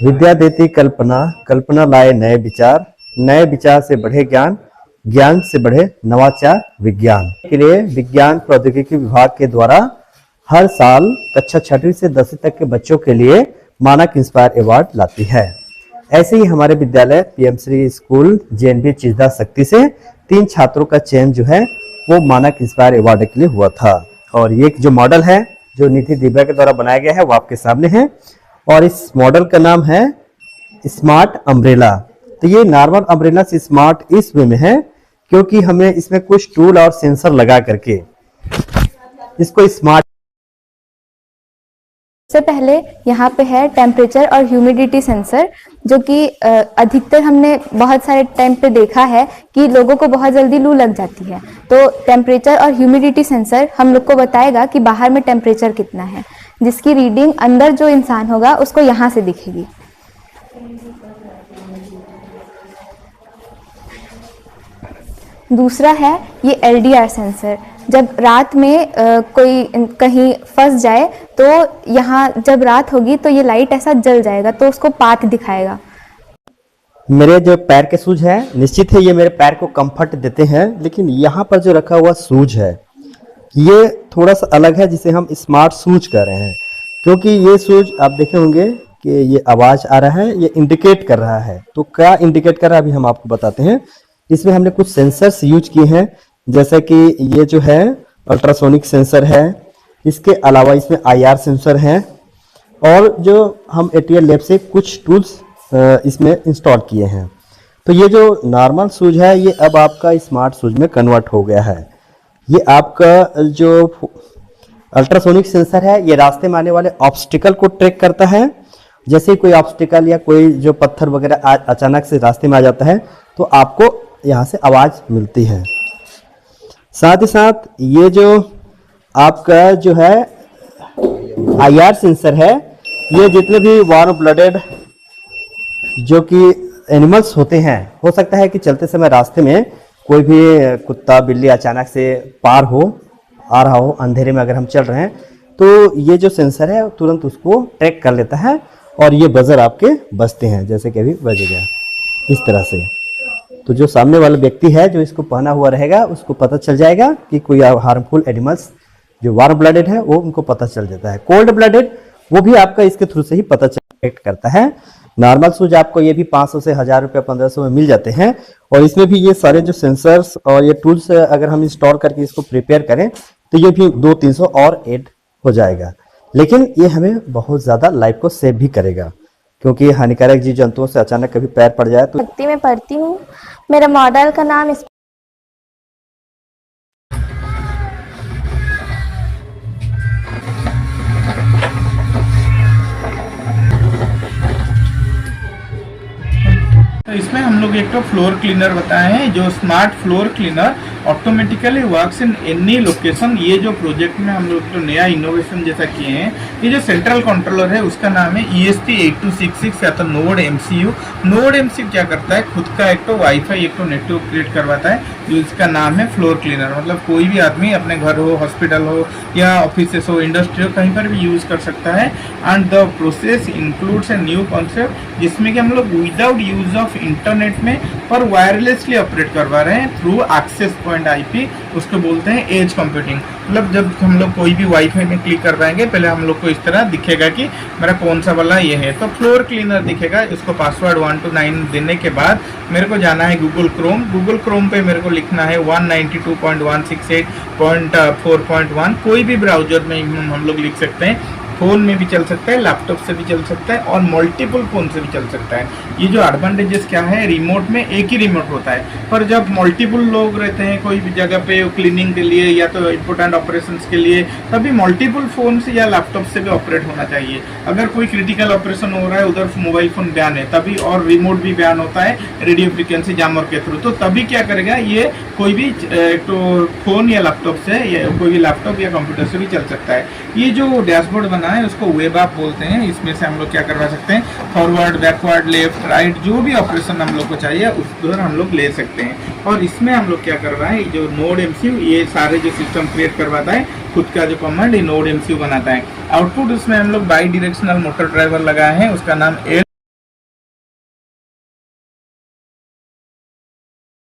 विद्या देती कल्पना, कल्पना लाए नए विचार, नए विचार से बढ़े ज्ञान, ज्ञान से बढ़े नवाचार विज्ञान। के लिए विज्ञान प्रौद्योगिकी विभाग के द्वारा हर साल कक्षा 6वीं से 10वीं तक के बच्चों के लिए मानक इंस्पायर अवार्ड लाती है। ऐसे ही हमारे विद्यालय पीएम श्री स्कूल जेएनबी चिजदा शक्ति से 3 छात्रों का चयन जो है वो मानक इंस्पायर अवार्ड के लिए हुआ था। और ये जो मॉडल है जो निधि दिव्या के द्वारा बनाया गया है वो आपके सामने है और इस मॉडल का नाम है स्मार्ट अम्ब्रेला। तो ये नॉर्मल अम्ब्रेला से स्मार्ट इस वे में है क्योंकि हमें इसमें कुछ टूल और सेंसर लगा करके इसको स्मार्ट। सबसे पहले यहाँ पे है टेम्परेचर और ह्यूमिडिटी सेंसर, जो कि अधिकतर हमने बहुत सारे टाइम पे देखा है कि लोगों को बहुत जल्दी लू लग जाती है। तो टेम्परेचर और ह्यूमिडिटी सेंसर हम लोग को बताएगा कि बाहर में टेम्परेचर कितना है, जिसकी रीडिंग अंदर जो इंसान होगा उसको यहाँ से दिखेगी। दूसरा है ये LDR सेंसर। जब रात में कोई कहीं फंस जाए तो यहाँ जब रात होगी तो ये लाइट ऐसा जल जाएगा तो उसको पाथ दिखाएगा। मेरे जो पैर के शूज है निश्चित है ये मेरे पैर को कंफर्ट देते हैं, लेकिन यहाँ पर जो रखा हुआ शूज है ये थोड़ा सा अलग है जिसे हम स्मार्ट शूज कह रहे हैं, क्योंकि ये शूज आप देखे होंगे कि ये आवाज आ रहा है, ये इंडिकेट कर रहा है। तो क्या इंडिकेट कर रहा है अभी हम आपको बताते हैं। इसमें हमने कुछ सेंसर्स यूज किए हैं, जैसे कि ये जो है अल्ट्रासोनिक सेंसर है, इसके अलावा इसमें IR सेंसर है और जो हम ATL लैब से कुछ टूल्स इसमें इंस्टॉल किए हैं। तो ये जो नॉर्मल शूज है ये अब आपका स्मार्ट शूज में कन्वर्ट हो गया है। ये आपका जो अल्ट्रासोनिक सेंसर है ये रास्ते में आने वाले ऑब्स्टिकल को ट्रैक करता है। जैसे कोई ऑब्स्टिकल या कोई जो पत्थर वगैरह अचानक से रास्ते में आ जाता है तो आपको यहाँ से आवाज मिलती है। साथ ही साथ ये जो आपका जो है IR सेंसर है, ये जितने भी वार्म ब्लडेड जो कि एनिमल्स होते हैं, हो सकता है कि चलते समय रास्ते में कोई भी कुत्ता बिल्ली अचानक से पार हो आ रहा हो, अंधेरे में अगर हम चल रहे हैं तो ये जो सेंसर है तुरंत उसको ट्रैक कर लेता है और ये बजर आपके बजते हैं, जैसे कि अभी बज गया इस तरह से। तो जो सामने वाला व्यक्ति है जो इसको पहना हुआ रहेगा उसको पता चल जाएगा कि कोई हार्मफुल एनिमल्स जो वार्म ब्लडेड है वो उनको पता चल जाता है। कोल्ड ब्लडेड वो भी आपका इसके थ्रू से ही पता करता है। नॉर्मल शूज आपको ये भी 500 से 1000 रुपये 1500 में मिल जाते हैं और इसमें भी ये सारे जो सेंसर्स और ये टूल्स अगर हम इंस्टॉल करके इसको प्रिपेयर करें तो ये भी 200-300 और ऐड हो जाएगा। लेकिन ये हमें बहुत ज़्यादा लाइफ को सेव भी करेगा, क्योंकि हानिकारक जीव जंतुओं से अचानक कभी पैर पड़ जाए तो। शक्ति में पढ़ती हूँ। मेरा मॉडल का नाम तो इसमें हम लोग एक तो फ्लोर क्लीनर बताए हैं, जो smart floor cleaner automatically works in any location. ये जो प्रोजेक्ट में हम लोग तो नया इनोवेशन जैसा किए हैं, ये जो सेंट्रल कंट्रोलर है उसका नाम है ESP8266 या तो नोड MCU। नोड MCU क्या करता है, खुद का एक तो वाईफाई एक तो नेटवर्क क्रिएट करवाता है, जो इसका नाम है फ्लोर क्लीनर। मतलब कोई भी आदमी अपने घर हो, हॉस्पिटल हो या ऑफिस हो, इंडस्ट्री हो, कहीं पर भी यूज कर सकता है। And the process includes a new concept जिसमें कि हम लोग विदाउट यूज ऑफ इंटरनेट में और वायरलेसली ऑपरेट करवा रहे हैं थ्रू एक्सेस पॉइंट IP, उसको बोलते हैं एज कंप्यूटिंग। मतलब जब हम लोग कोई भी वाईफाई में क्लिक करवाएंगे पहले हम लोग को इस तरह दिखेगा कि मेरा कौन सा वाला ये है, तो फ्लोर क्लीनर दिखेगा। इसको पासवर्ड 1 to 9 देने के बाद मेरे को जाना है गूगल क्रोम पे मेरे को लिखना है 192.168.4.1। कोई भी ब्राउजर में हम लोग लिख सकते हैं, फोन में भी चल सकता है, लैपटॉप से भी चल सकता है और मल्टीपल फोन से भी चल सकता है। ये जो एडवांटेजेस क्या है, रिमोट में एक ही रिमोट होता है, पर जब मल्टीपल लोग रहते हैं कोई भी जगह पे क्लीनिंग के लिए या तो इम्पोर्टेंट ऑपरेशंस के लिए, तभी मल्टीपल फोन से या लैपटॉप से भी ऑपरेट होना चाहिए। अगर कोई क्रिटिकल ऑपरेशन हो रहा है उधर मोबाइल फोन बैन है तभी, और रिमोट भी बैन होता है रेडियो फ्रिक्वेंसी जैमर के थ्रू, तो तभी क्या करेगा ये कोई भी तो फोन या लैपटॉप से या कोई भी लैपटॉप या कंप्यूटर से भी चल सकता है। ये जो डैशबोर्ड बना है उसको वेब ऐप बोलते हैं। इसमें से हम लोग क्या करवा सकते हैं, फॉरवर्ड, बैकवर्ड, लेफ्ट, राइट, जो भी ऑपरेशन हम लोग को चाहिए उधर हम लोग ले सकते हैं। और इसमें हम लोग क्या करवाएं, जो नोड MCU ये सारे जो सिस्टम क्रिएट करवाता है, खुद का जो कमांड ये नोड MCU बनाता है। आउटपुट उसमें हम लोग बाई डायरेक्शनल मोटर ड्राइवर लगाए हैं, उसका नाम